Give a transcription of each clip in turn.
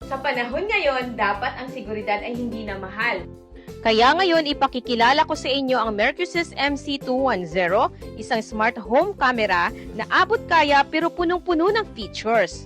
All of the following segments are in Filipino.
Sa panahon ngayon, dapat ang seguridad ay hindi na mahal. Kaya ngayon ipakikilala ko sa inyo ang Mercusys MC210, isang smart home camera na abot kaya pero punong-puno ng features.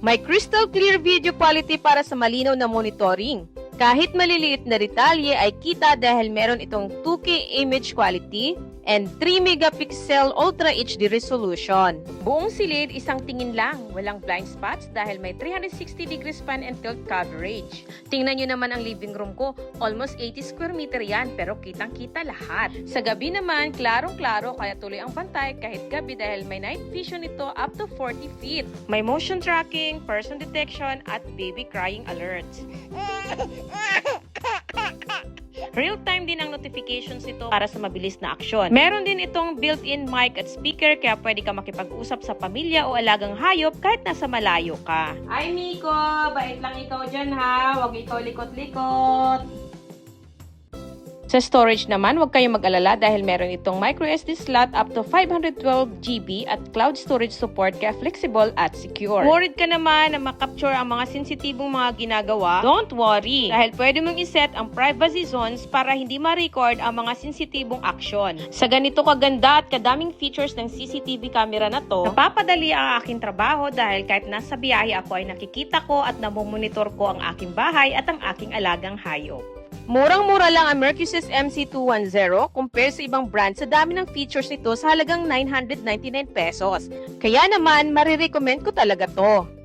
May crystal clear video quality para sa malinaw na monitoring. Kahit maliliit na detalye ay kita dahil meron itong 2K image quality and 3 megapixel Ultra HD resolution. Buong silid, isang tingin lang, walang blind spots dahil may 360 degrees pan and tilt coverage. Tingnan nyo naman ang living room ko, almost 80 square meter yan pero kitang-kita lahat. Sa gabi naman, klarong-klaro kaya tuloy ang bantay kahit gabi dahil may night vision ito up to 40 feet. May motion tracking, person detection at baby crying alerts. Real-time din ang notifications nito para sa mabilis na aksyon. Meron din itong built-in mic at speaker kaya pwede ka makipag-usap sa pamilya o alagang hayop kahit nasa malayo ka. Ay, Miko! Bait lang ikaw dyan ha! Huwag ikaw likot-likot! Sa storage naman, huwag kayong mag-alala dahil meron itong microSD slot up to 512GB at cloud storage support kaya flexible at secure. Worried ka naman na makapture ang mga sensitibong mga ginagawa? Don't worry! Dahil pwede mong iset ang privacy zones para hindi ma-record ang mga sensitibong aksyon. Sa ganito kaganda at kadaming features ng CCTV camera na to, napapadali ang aking trabaho dahil kahit nasa biyahe ako ay nakikita ko at namomonitor ko ang aking bahay at ang aking alagang hayop. Murang-mura lang ang Mercusys MC210 compare sa ibang brand sa dami ng features nito sa halagang 999 pesos. Kaya naman, marirecommend ko talaga to.